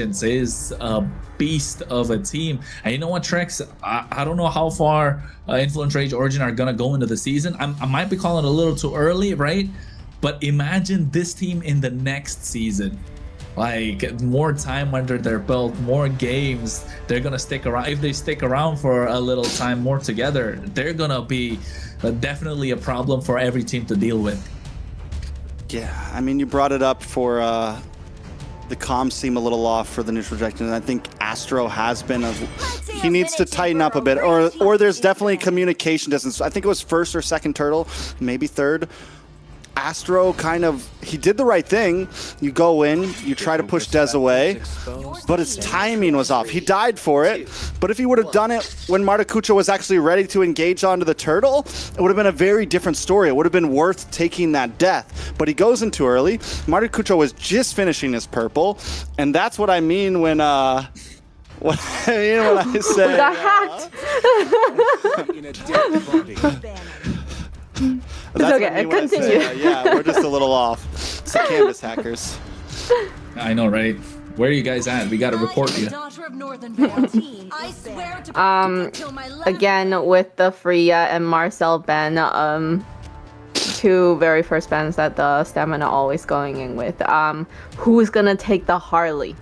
is a beast of a team. And you know what, Trex? I don't know how far Influence Rage Origin are gonna go into the season. I might be calling it a little too early, right? But imagine this team in the next season. Like, more time under their belt, more games. They're gonna stick around. If they stick around for a little time more together, they're gonna be definitely a problem for every team to deal with. Yeah, I mean, you brought it up for the comms seem a little off for the neutral projection, and I think Astro has been he needs to tighten up a bit, or there's definitely communication distance. I think it was first or second turtle, maybe third. Astro kind of, he did the right thing. You go in, you try to push Dez away, but his timing was off. He died for it, but if he would have done it when Maracucho was actually ready to engage onto the turtle, it would have been a very different story. It would have been worth taking that death, but he goes in too early. Maracucho was just finishing his purple, and that's what I mean when what I mean when I say We got hacked. It's okay, continue. Yeah, we're just a little off. It's the Canvas hackers. I know, right? Where are you guys at? We gotta report you. Again, with the Freya and Marcel ban, two very first bans that the Stamina always going in with. Who's gonna take the Harley?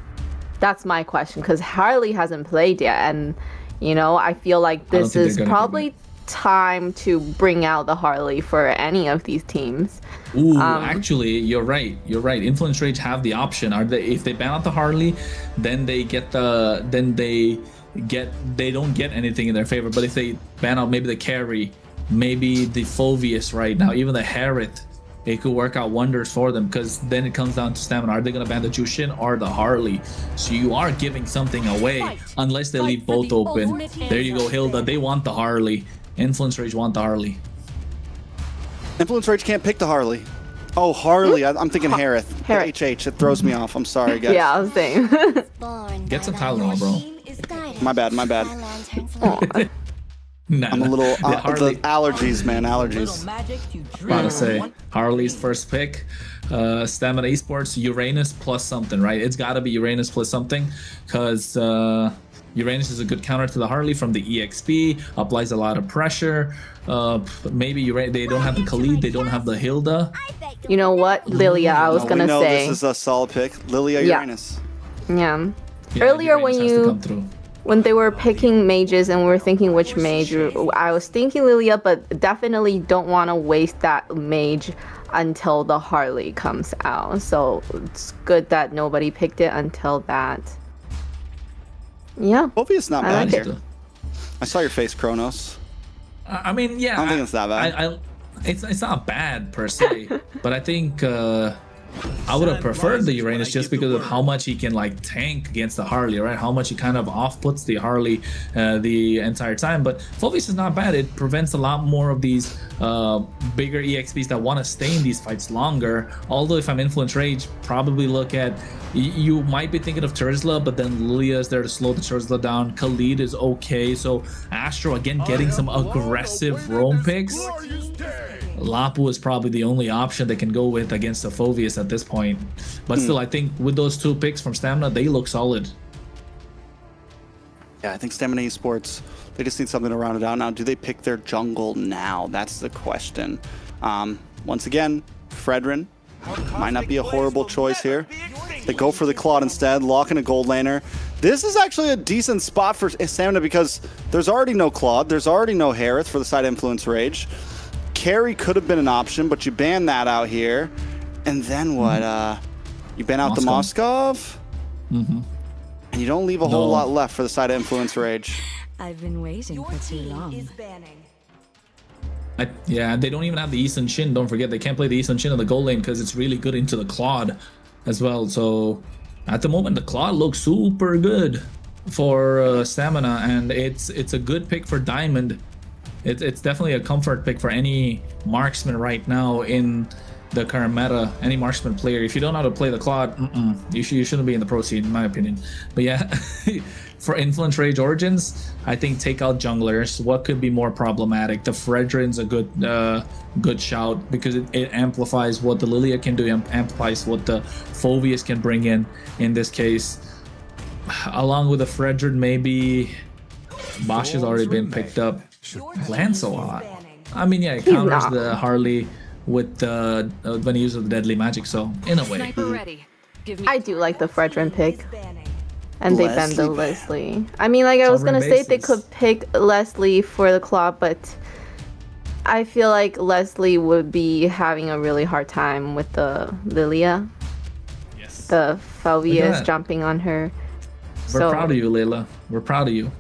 That's my question, because Harley hasn't played yet, and you know, I feel like this is probably time to bring out the Harley for any of these teams. Ooh, actually, you're right. You're right. Influence Rage have the option. Are they, if they ban out the Harley, then they get the, they don't get anything in their favor. But if they ban out maybe the carry, maybe the Phoveus right now, even the Harith, it could work out wonders for them, because then it comes down to stamina. Are they going to ban the Jushin or the Harley? So you are giving something away unless they leave both open. There you go, Hilda. They want the Harley. Influence Rage want the Harley. Influence Rage can't pick the Harley. Oh, Harley. I'm thinking Harith. HH. It throws me off. I'm sorry, guys. Yeah, I was saying. Get some Tylenol, bro. My bad. My bad. Nah, I'm a little Harley, the allergies, man. Allergies. About to say Harley's first pick. Stamina Esports, Uranus plus something, right? It's got to be Uranus plus something, because Uranus is a good counter to the Harley from the EXP, applies a lot of pressure. Maybe they don't have the Khalid, they don't have the Hilda. You know what, Lilia, I was gonna say. This is a solid pick. Lilia Uranus. Yeah. Earlier when they were picking mages and we were thinking which mage, I was thinking Lilia, but definitely don't want to waste that mage until the Harley comes out. So it's good that nobody picked it until that. Yeah. Phoveus not bad like here. I saw your face, Kronos. I mean, yeah. I don't think it's that bad. It's not bad per se, but I think I would have preferred the Uranus just because of how much he can like tank against the Harley, right? How much he kind of off-puts the Harley the entire time. But Phoveus is not bad. It prevents a lot more of these bigger EXPs that want to stay in these fights longer. Although if I'm Influence Rage, probably look at, you might be thinking of Terzla, but then Lilia is there to slow the Terzla down. Khalid is okay. So Astro again getting some aggressive roam picks. Lapu is probably the only option they can go with against the Phoveus at this point. But still, I think with those two picks from Stamina, they look solid. Yeah, I think Stamina Esports, they just need something to round it out. Now, do they pick their jungle now? That's the question. Once again, Fredrin might not be a horrible choice here. They go for the Claude instead, lock in a gold laner. This is actually a decent spot for Stamina because there's already no Claude, there's already no Harith for the side Influence Rage. Carry could have been an option, but you ban that out here. And then what? You ban out the Moskov? And you don't leave a whole lot left for the side of Influence Rage. I've been waiting for too long. Yeah, they don't even have the Eastern Shin. Don't forget, they can't play the Eastern Shin on the gold lane because it's really good into the Claude as well. So at the moment, the Claude looks super good for Stamina, and it's a good pick for Diamond. It's definitely a comfort pick for any marksman right now in the current meta. Any marksman player, if you don't know how to play the Claude, you shouldn't be in the pro scene, in my opinion. But yeah, for Influence Rage Origins, I think take out junglers. What could be more problematic? The Fredrin's a good shout because it amplifies what the Lilia can do, amplifies what the Phoveus can bring in this case. along with the Frederick, maybe Bosch has already been picked up. Lancelot. I mean, yeah, it counters not. the Harley with when he uses the deadly magic. So in a way, Sniper ready. Give me I do like the Fredrin pick. And they banned the Leslie Leslie. I mean, like, I was gonna say they basis. could pick Leslie for the claw, but I feel like Leslie would be having a really hard time with the Lilia. yes, The Falvia is that. jumping on her. we're proud of you, Layla. We're proud of you.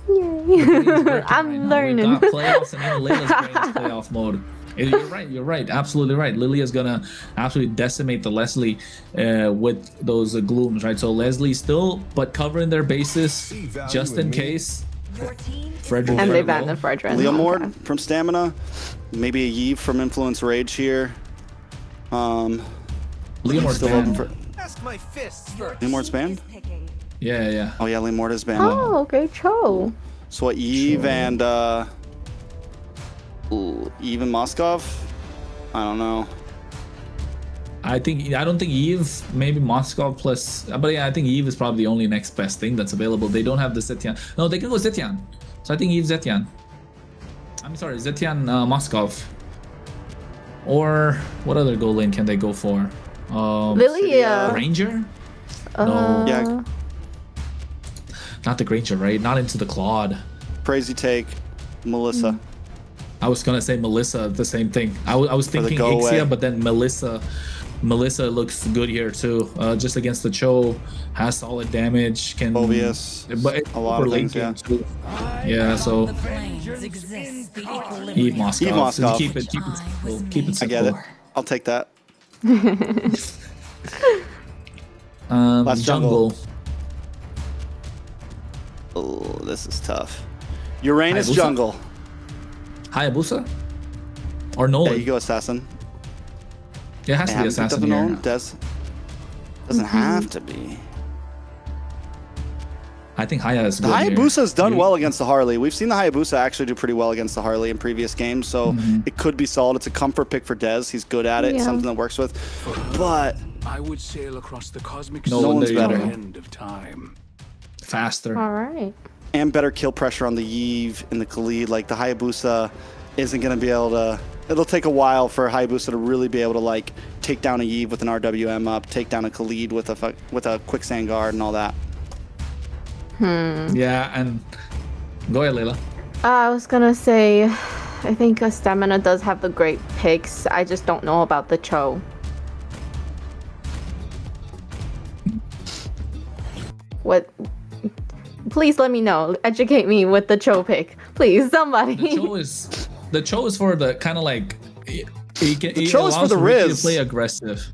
Yay. I'm learning. We've got playoffs, and even Layla's playing this playoff mode. You're right. You're right. Absolutely right. Lily's gonna absolutely decimate the Leslie with those glooms, right? So Leslie's still, but covering their bases just in case. Frederick And they very banned low. the Fredrin. Leomord Okay. from Stamina. Maybe a Yves from Influence Rage here. Leomord's Still open banned. for Ask my fists first. Leomord's banned? Yeah, yeah. Oh yeah, Leomord is banned. Oh, okay, Cho. So what, Yves and Yves and Moskov? I don't know. I don't think Eve, maybe Moscow plus, but yeah, I think Eve is probably the only next best thing that's available. They don't have the Zetian. No, they can go Zetian. So I think Eve Zetian. I'm sorry, Zetian Moskov. Or what other goal lane can they go for? Lilia. Ranger? No, Yeah, not the Granger, right? Not into the Claude. crazy take. Melissa. I was gonna say Melissa, the same thing. I was the thinking go away. Ixia, but then Melissa looks good here too. Just against the Cho, has solid damage. Can Phobius, but it's a lot of super late things, yeah. game too. Yeah, so the planes exist. The equilibrium. Eve Moskov. Eve Moskov. Keep it simple. Keep it I simple. get it. I'll take that. Last Jungle. Oh, this is tough. Uranus Hayabusa? jungle. Hayabusa? Or There Nolan? you go, Assassin. It has They to be haven't picked up Assassin the here. Nolan. Doesn't have to be. I think Haya is The good here. Hayabusa's done You- well against the Harley. We've seen the Hayabusa actually do pretty well against the Harley in previous games, so it could be solid. It's a comfort pick for Dez. He's good at it. Yeah. Something that works with. But I would sail across the cosmic No sea one Nolan's to the better. end of time. Faster. All right. and better kill pressure on the Yves and the Khalid. Like the Hayabusa isn't going to be able to. It'll take a while for Hayabusa to really be able to like take down a Yves with an RWM up, take down a Khalid with a quicksand guard and all that. Yeah, and go ahead, Layla. I was gonna say, I think Stamina does have the great picks. I just don't know about the Cho. What? Please let me know. Educate me with the Cho pick, please, somebody. The Cho is for the kind of like. The Cho is for the Riz. To play aggressive.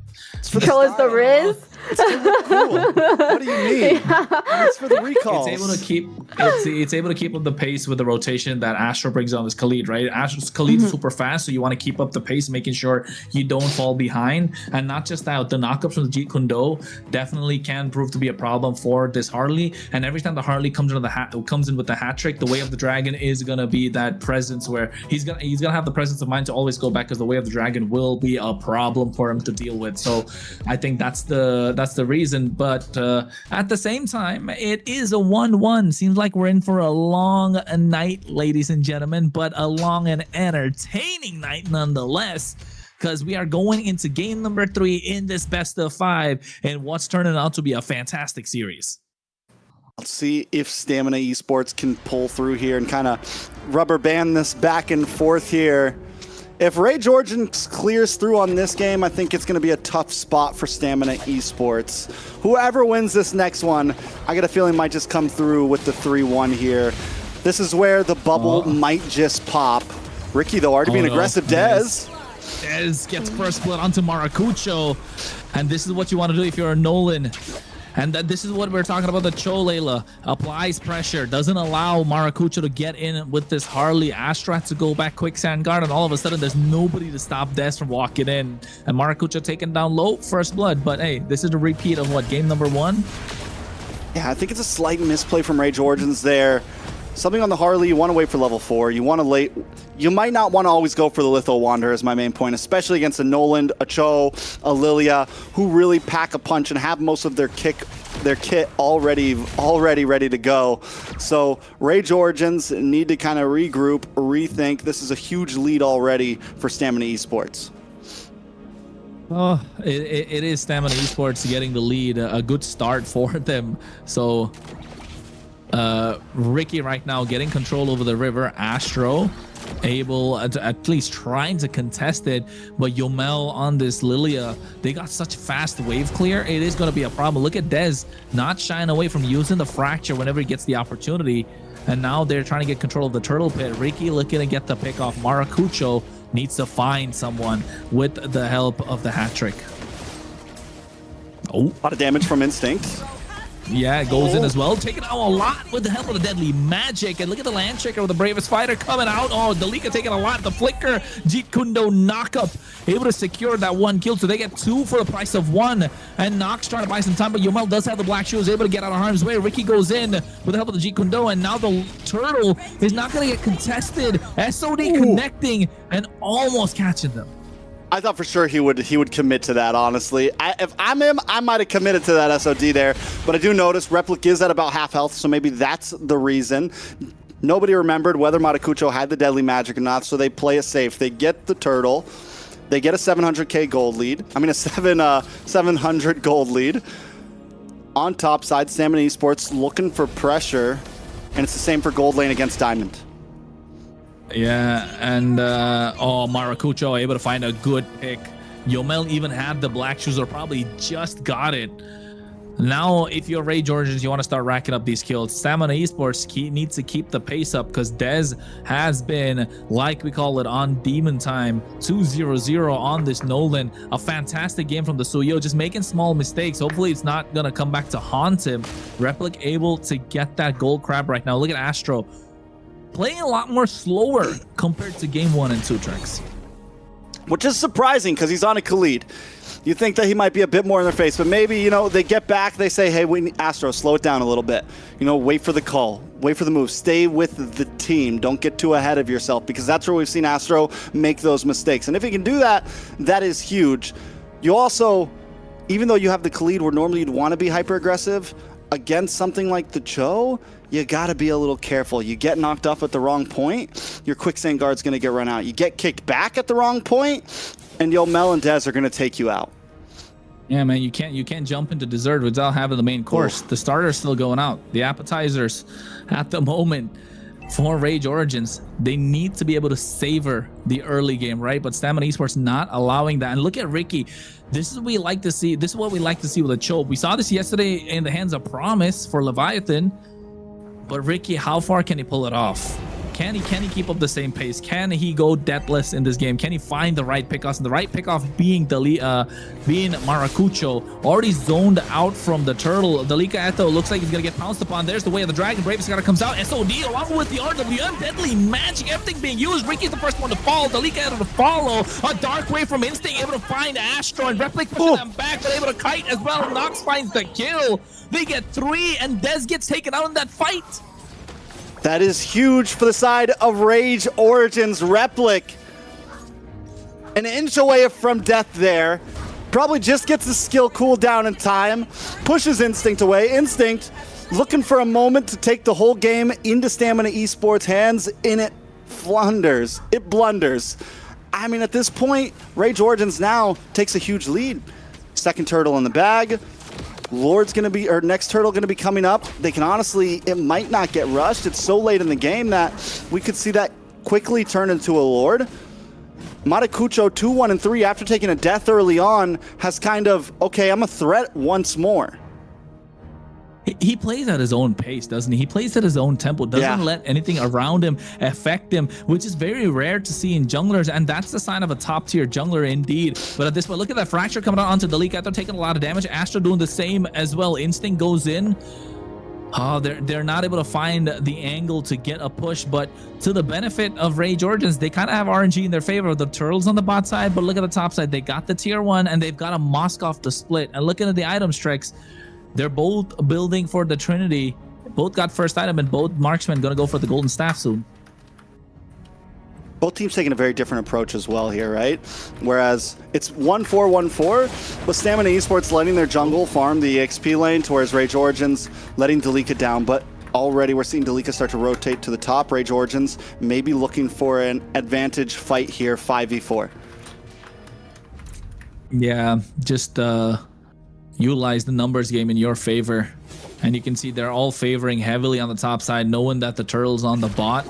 Cho is the Riz. Cool. What do you mean? It's for the recalls. It's able to keep it's able to keep up the pace with the rotation that Astro brings on his Khalid, right? Astro's Khalid is super fast, so you want to keep up the pace, making sure you don't fall behind. And not just that, the knockups from the Jeet Kune Do definitely can prove to be a problem for this Harley. And every time the Harley comes in with the hat trick, the Way of the Dragon is gonna be that presence where he's gonna have the presence of mind to always go back, because the Way of the Dragon will be a problem for him to deal with. So I think that's the reason. But at the same time, it is a 1-1. Seems like we're in for a long night, ladies and gentlemen, but a long and entertaining night nonetheless, because we are going into game number 3 in this best of 5 and what's turning out to be a fantastic series. Let's see if Stamina Esports can pull through here and kind of rubber band this back and forth here. If Ray Georgian clears through on this game, I think it's going to be a tough spot for Stamina Esports. Whoever wins this next one, I get a feeling might just come through with the 3-1 here. This is where the bubble might just pop. Ricky, though, already being aggressive. Dez. Dez gets first blood onto Maracucho, and this is what you want to do if you're a Nolan. And this is what we're talking about. The Cho, Layla applies pressure, doesn't allow Maracucho to get in with this Harley. Astra has to go back quicksand guard, and all of a sudden there's nobody to stop Des from walking in. And Maracucho taken down low, first blood. But hey, this is a repeat of what, game number 1? Yeah, I think it's a slight misplay from Ray Georgians there. Something on the Harley, you want to wait for level 4. You might not want to always go for the Litho Wanderer is my main point, especially against a Noland, a Cho, a Lilia, who really pack a punch and have most of their kick their kit already ready to go. So Rage Origins need to kind of regroup, rethink. This is a huge lead already for Stamina Esports. Oh, it is Stamina Esports getting the lead. A good start for them. So Ricky right now getting control over the river. Astro able to at least trying to contest it, but Yomel on this Lilia, they got such fast wave clear. It is going to be a problem. Look at Dez not shying away from using the fracture whenever he gets the opportunity, and now they're trying to get control of the turtle pit. Ricky looking to get the pick off. Maracucho needs to find someone with the help of the hat trick. Oh, a lot of damage from Instinct. Yeah, it goes in as well. Taking out a lot with the help of the deadly magic. And look at the land shaker with the bravest fighter coming out. Oh, Dalika taking a lot. The flicker. Jeet Kundo knockup. Able to secure that one kill. So they get 2 for the price of 1. And Nox trying to buy some time. But Yomel does have the black shoes. Able to get out of harm's way. Ricky goes in with the help of the Jeet Kundo. And now the turtle is not going to get contested. SOD connecting and almost catching them. I thought for sure he would commit to that, honestly. If I'm him, I might have committed to that SOD there. But I do notice Replic is at about half health, so maybe that's the reason. Nobody remembered whether Maracucho had the deadly magic or not, so they play it safe. They get the turtle. They get a 700k gold lead. I mean, a 700 gold lead. On top side, Stamina Esports looking for pressure, and it's the same for gold lane against Diamond. Yeah, and oh, Maracucho able to find a good pick. Yomel even had the black shoes, or probably just got it. Now, if you're Rage Origins, you want to start racking up these kills. Stamina Esports needs to keep the pace up, because Dez has been, like we call it, on demon time. 2-0-0 on this Nolan. A fantastic game from the Suyo, just making small mistakes. Hopefully it's not going to come back to haunt him. Replic able to get that gold crab right now. Look at Astro. Playing a lot more slower compared to game 1 and 2 tracks. Which is surprising, because he's on a Khalid. You think that he might be a bit more in their face, but maybe, you know, they get back, they say, hey, we need Astro, slow it down a little bit. You know, wait for the call, wait for the move, stay with the team, don't get too ahead of yourself, because that's where we've seen Astro make those mistakes. And if he can do that, that is huge. You also, even though you have the Khalid where normally you'd want to be hyper aggressive, against something like the Cho, you gotta be a little careful. You get knocked off at the wrong point, your quicksand guard's gonna get run out. You get kicked back at the wrong point, and Yomel and Dez are gonna take you out. Yeah, man, you can't jump into dessert without having the main course. Oof. The starter's still going out. The appetizers at the moment for Rage Origins, they need to be able to savor the early game, right? But Stamina Esports not allowing that. And look at Ricky. This is what we like to see. This is what we like to see with a choke. We saw this yesterday in the hands of Promise for Leviathan. But Ricky, how far can he pull it off? Can he keep up the same pace? Can he go deathless in this game? Can he find the right pickoffs? And the right pickoff being being Maracucho, already zoned out from the turtle. Dalika Eto looks like he's gonna get pounced upon. There's the way of the dragon. Bravest Scout comes out. SOD along with the RWM, deadly magic, everything being used. Ricky's the first one to fall. Dalika Eto to follow. A dark wave from Instinct, able to find Astro, and Replic pushing them back, but able to kite as well. Nox finds the kill. They get 3, and Dez gets taken out in that fight. That is huge for the side of Rage Origins. Replic, an inch away from death there. Probably just gets the skill cooldown in time. Pushes Instinct away. Instinct looking for a moment to take the whole game into Stamina Esports' hands, and it blunders. It blunders. I mean, at this point, Rage Origins now takes a huge lead. Second turtle in the bag. Lord's gonna be, or next turtle gonna be coming up. They can honestly, it might not get rushed. It's so late in the game that we could see that quickly turn into a Lord. Maracucho 2-1 and 3 after taking a death early on has kind of, okay, I'm a threat once more. He plays at his own pace, doesn't he? He plays at his own tempo, doesn't let anything around him affect him, which is very rare to see in junglers, and that's the sign of a top-tier jungler indeed. But at this point, look at that fracture coming out onto Dalika. They're taking a lot of damage. Astro doing the same as well. Instinct goes in. Oh, they're not able to find the angle to get a push, but to the benefit of Rage Origins, they kind of have RNG in their favor. The turtles on the bot side, but look at the top side. They got the tier 1, and they've got a Moskov to split. And looking at the item strikes, they're both building for the Trinity. Both got first item, and both marksmen gonna go for the golden staff soon. Both teams taking a very different approach as well here, right? Whereas it's 1-4-1-4, with Stamina Esports letting their jungle farm the EXP lane, to whereas Rage Origins letting Delika down. But already we're seeing Delika start to rotate to the top. Rage Origins maybe looking for an advantage fight here, 5v4. Yeah, just utilize the numbers game in your favor. And you can see they're all favoring heavily on the top side, knowing that the turtle's on the bot.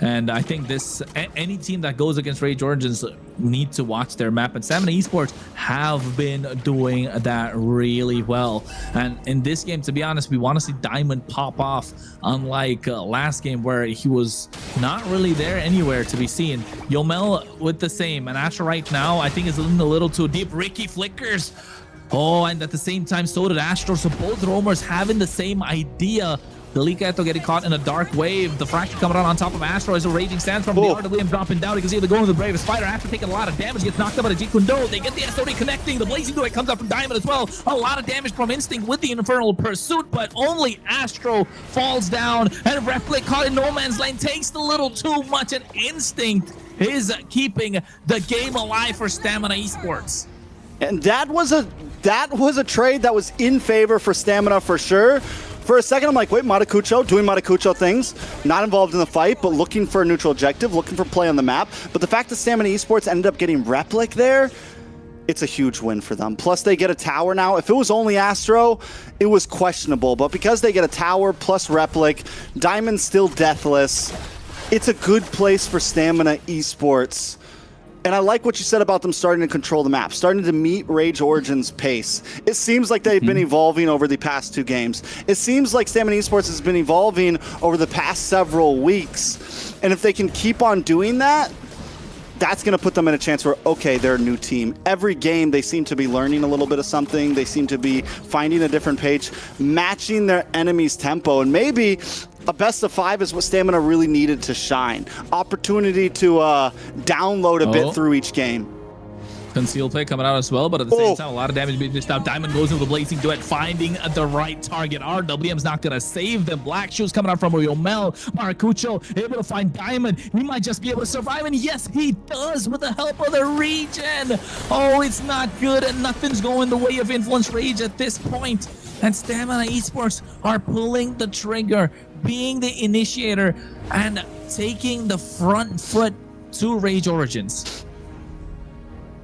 And I think this, any team that goes against Rage Origins need to watch their map. And Stamina Esports have been doing that really well. And in this game, to be honest, we want to see Diamond pop off, unlike last game where he was not really there anywhere to be seen. Yomel with the same. And Asher right now, I think is a little too deep. Ricky flickers. Oh, and at the same time, so did Astro. So both roamers having the same idea. Delika getting caught in a dark wave. The fracture coming out on top of Astro as a raging stance from the RWM dropping down. You can see the going of the bravest fighter. After taking a lot of damage, gets knocked up by the Jikundo. They get the SOD connecting. The blazing duet comes up from Diamond as well. A lot of damage from Instinct with the Infernal Pursuit, but only Astro falls down. And Replic caught in no man's lane takes a little too much. And Instinct is keeping the game alive for Stamina Esports. And that was a trade that was in favor for Stamina for sure. For a second, I'm like, wait, Matakucho doing Matakucho things, not involved in the fight, but looking for a neutral objective, looking for play on the map. But the fact that Stamina Esports ended up getting Replic there, it's a huge win for them. Plus, they get a tower now. If it was only Astro, it was questionable. But because they get a tower plus Replic, Diamond's still deathless. It's a good place for Stamina Esports. And I like what you said about them starting to control the map, starting to meet Rage Origins' pace. It seems like they've been evolving over the past 2 games. It seems like Stamina Esports has been evolving over the past several weeks. And if they can keep on doing that, that's going to put them in a chance where, okay, they're a new team. Every game, they seem to be learning a little bit of something. They seem to be finding a different page, matching their enemy's tempo. And maybe a best of 5 is what Stamina really needed to shine. Opportunity to download a bit through each game. Conceal play coming out as well, but at the same time, a lot of damage being dished out. Diamond goes into the blazing duet, finding the right target. RWM's not going to save them. Black Shoes coming out from Yomel. Maracucho able to find Diamond. He might just be able to survive, and yes, he does with the help of the region. Oh, it's not good, and nothing's going the way of Influence Rage at this point. And Stamina Esports are pulling the trigger, being the initiator, and taking the front foot to Rage Origins.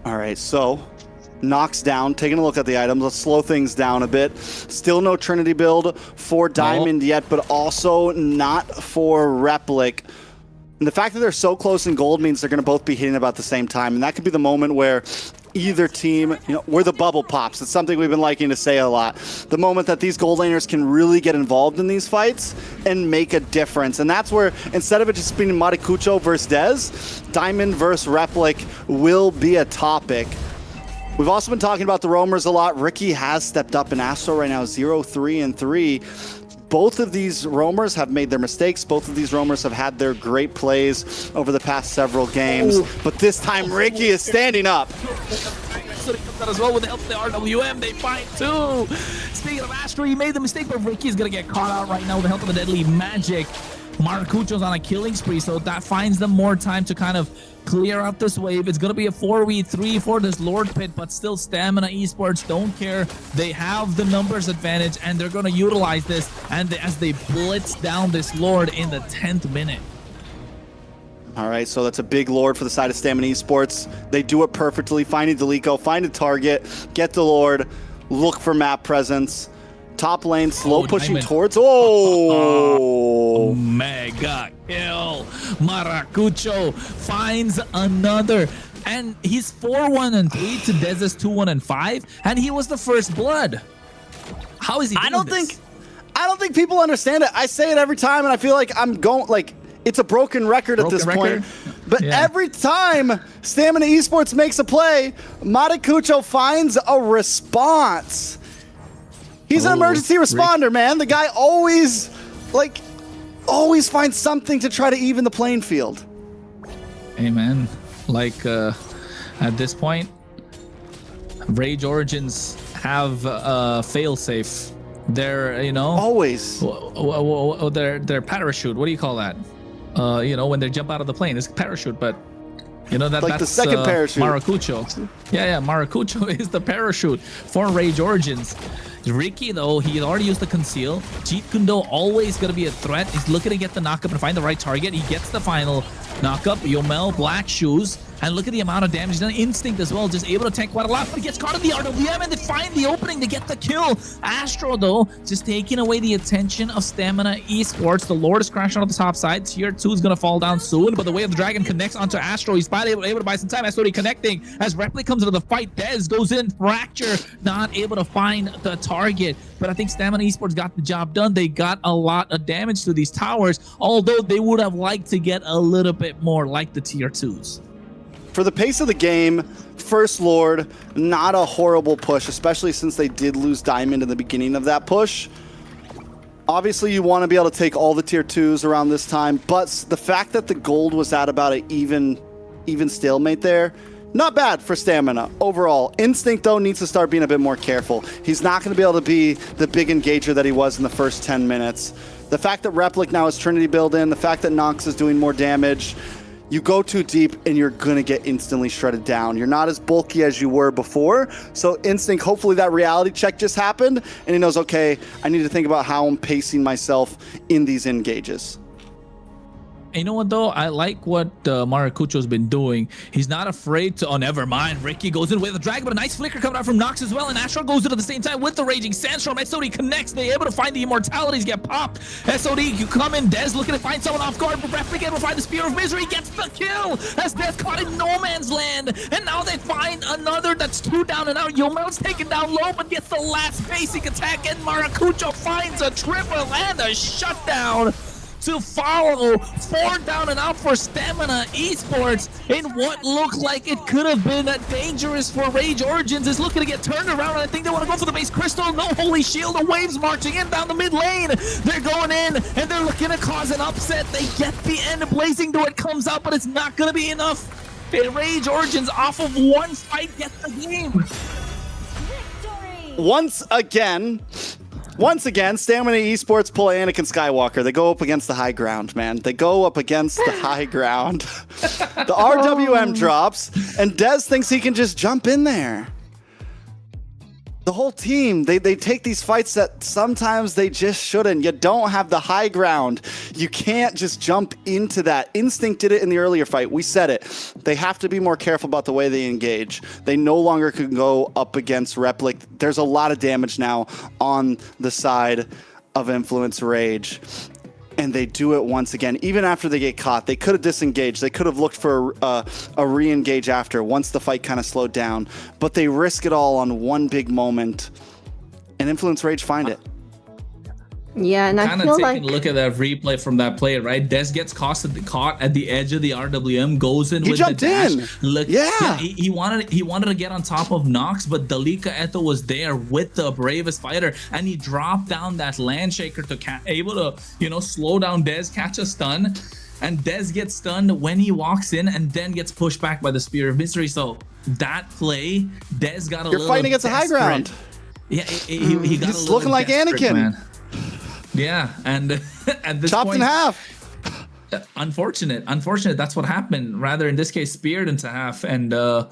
All right, so knocks down, taking a look at the items. Let's slow things down a bit. Still no Trinity build for Diamond yet, but also not for Replic. And the fact that they're so close in gold means they're going to both be hitting about the same time. And that could be the moment where either team, where the bubble pops. It's something we've been liking to say a lot. The moment that these gold laners can really get involved in these fights and make a difference. And that's where, instead of it just being Matakucho versus Dez, Diamond versus Replic will be a topic. We've also been talking about the roamers a lot. Ricky has stepped up in Astro right now, 0-3-3. Both of these roamers have made their mistakes. Both of these roamers have had their great plays over the past several games. But this time, Ricky is standing up. So he comes out as well with the help of the RWM. They fight too. Speaking of Astro, he made the mistake, but Ricky's going to get caught out right now with the help of the deadly magic. Maracucho's on a killing spree, so that finds them more time to kind of clear out this wave. It's going to be a 4v3 for this Lord Pit, but still Stamina Esports don't care. They have the numbers advantage, and they're going to utilize this and as they blitz down this Lord in the 10th minute. All right, so that's a big Lord for the side of Stamina Esports. They do it perfectly, finding Delico, find a target, get the Lord, look for map presence. Top lane, slow pushing Diamond. towards. Mega kill. Maracucho finds another. And he's 4-1-3 to Dez's 2-1-5. And he was the first blood. How is he doing I don't think people understand it. I say it every time, and I feel like I'm going, like, it's a broken record at this point. But every time Stamina Esports makes a play, Matakucho finds a response. He's an emergency responder, man. The guy always finds something to try to even the playing field. Hey, man. Like, at this point, Rage Origins have failsafe. They're, always. Their parachute. What do you call that? when they jump out of the plane. It's a parachute, but that's the second parachute. Maracucho. Yeah, Maracucho is the parachute for Rage Origins. Ricky, though, he already used the conceal. Jeet Kundo always going to be a threat. He's looking to get the knockup and find the right target. He gets the final knockup. Yomel, Black Shoes. And look at the amount of damage done. Instinct as well, just able to tank quite a lot. But he gets caught in the RWM and they find the opening to get the kill. Astro, though, just taking away the attention of Stamina Esports. The Lord is crashing on the top side. Tier 2 is going to fall down soon. But the Way of the Dragon connects onto Astro. He's finally able to buy some time. Astro connecting. As Repli comes into the fight, Dez goes in. Fracture, not able to find the target. But I think Stamina Esports got the job done. They got a lot of damage to these towers, although they would have liked to get a little bit more like the Tier 2s. For the pace of the game, First Lord, not a horrible push, especially since they did lose Diamond in the beginning of that push. Obviously, you want to be able to take all the Tier 2s around this time, but the fact that the gold was at about an even stalemate there, not bad for Stamina overall. Instinct, though, needs to start being a bit more careful. He's not going to be able to be the big engager that he was in the first 10 minutes. The fact that Replic now has Trinity build in, the fact that Nox is doing more damage, you go too deep and you're going to get instantly shredded down. You're not as bulky as you were before. So Instinct, hopefully that reality check just happened and he knows, okay, I need to think about how I'm pacing myself in these engages. And you know what, though? I like what Maracucho's been doing. He's not afraid to... Oh, never mind. Ricky goes in with the Dragon, but a nice flicker coming out from Nox as well. And Astro goes in at the same time with the Raging Sandstorm. SOD connects. They're able to find the Immortalities get popped. SOD, you come in. Dez looking to find someone off guard, but Replic able to find the Spear of Misery. Gets the kill as Dez caught in no man's land. And now they find another that's 2 down and out. Yomel's taken down low, but gets the last basic attack. And Maracucho finds a triple and a shutdown to follow. 4 down and out for Stamina Esports in what looked like it could have been dangerous for Rage Origins. Is looking to get turned around, and I think they want to go for the base crystal. No Holy Shield. The Waves marching in down the mid lane. They're going in and they're looking to cause an upset. They get the end. Blazing Door, it comes out, but it's not going to be enough. Rage Origins off of one fight get the game. Victory! Once again, Stamina Esports pull Anakin Skywalker. They go up against the high ground, man. They go up against the high ground. The RWM drops, and Dez thinks he can just jump in there. The whole team, they take these fights that sometimes they just shouldn't. You don't have the high ground. You can't just jump into that. Instinct did it in the earlier fight. We said it. They have to be more careful about the way they engage. They no longer can go up against Replic. There's a lot of damage now on the side of Influence Rage. And they do it once again. Even after they get caught, they could have disengaged. They could have looked for a re-engage after once the fight kind of slowed down. But they risk it all on one big moment. And Influence Rage find it. Yeah, and I kind feel of like... taking a look at that replay from that play, right? Dez gets caught at the edge of the RWM, goes in with the dash. Look, yeah. He wanted to get on top of Nox, but Dalika Eto was there with the bravest fighter, and he dropped down that land shaker to able to slow down Dez, catch a stun, and Dez gets stunned when he walks in, and then gets pushed back by the Spear of Mystery. So that play, Dez got a little. You're fighting against the high ground. Yeah, he got He's looking like Anakin. Man. Yeah, and at this chopped point, in half. Unfortunate. That's what happened. Rather, in this case, speared into half. And I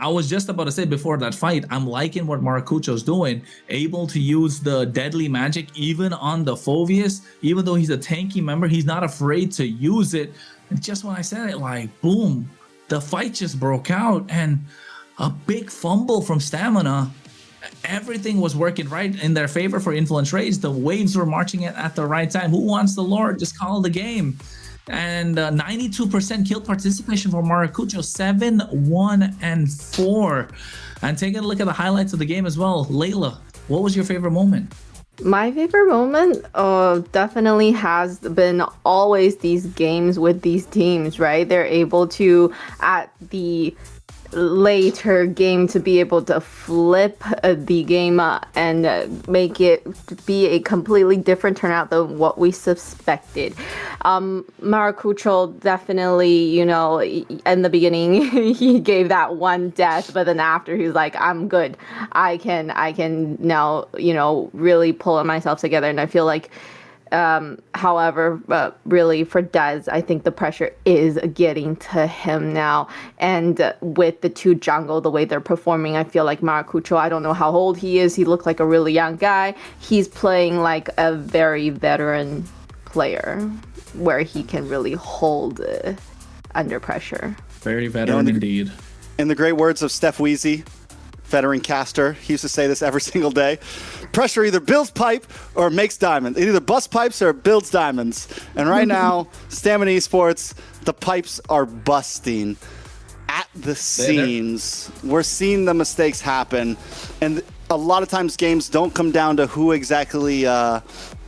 was just about to say before that fight, I'm liking what Maracucho's doing. Able to use the deadly magic even on the Phoveus. Even though he's a tanky member, he's not afraid to use it. And just when I said it, like, boom, the fight just broke out. And a big fumble from Stamina. Everything was working right in their favor for Influence Rage. The waves were marching in at the right time. Who wants the Lord? Just call the game. And 92% kill participation for Maracucho, 7, 1, and 4. And taking a look at the highlights of the game as well. Layla, what was your favorite moment? My favorite moment definitely has been always these games with these teams, right? They're able to, at the later game, to be able to flip the game and make it be a completely different turnout than what we suspected. Maracucho definitely, in the beginning he gave that one death, but then after he was like, I'm good. I can now, really pull myself together. And I feel like However, really for Dez, I think the pressure is getting to him now. And with the two jungle, the way they're performing, I feel like Maracucho, I don't know how old he is. He looked like a really young guy. He's playing like a very veteran player where he can really hold under pressure. Very veteran indeed. In the great words of Steph Weezy, veteran caster, he used to say this every single day. Pressure either builds pipe or makes diamond. It either busts pipes or builds diamonds. And right now, Stamina Esports, the pipes are busting at the seams. We're seeing the mistakes happen. And a lot of times games don't come down to who exactly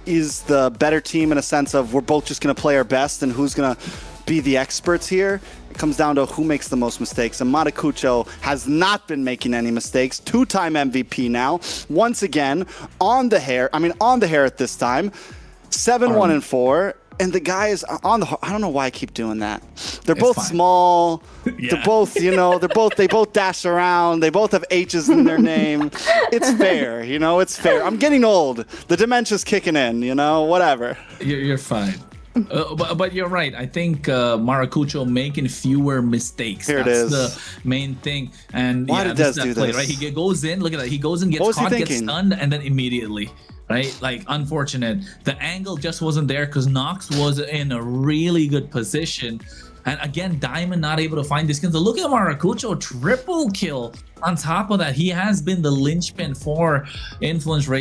is the better team in a sense of we're both just going to play our best and who's going to be the experts here. It comes down to who makes the most mistakes. And Maracucho has not been making any mistakes. Two-time MVP now. Once again, on the hair. I mean, on the hair at this time. 7-1-4. And the guy is on the... I don't know why I keep doing that. They're both small. Yeah. They're both, you know, they both dash around. They both have H's in their name. It's fair, you know, it's fair. I'm getting old. The dementia's kicking in, you know, whatever. You're fine. But you're right. I think Maracucho making fewer mistakes. That's the main thing. And why did Dez do play, this? Right? He goes in. Look at that. He goes in, gets caught, gets stunned, and then immediately, right? Like unfortunate. The angle just wasn't there because Nox was in a really good position. And again, Diamond not able to find this kill. So look at Maracucho, triple kill. On top of that, he has been the linchpin for influence rate.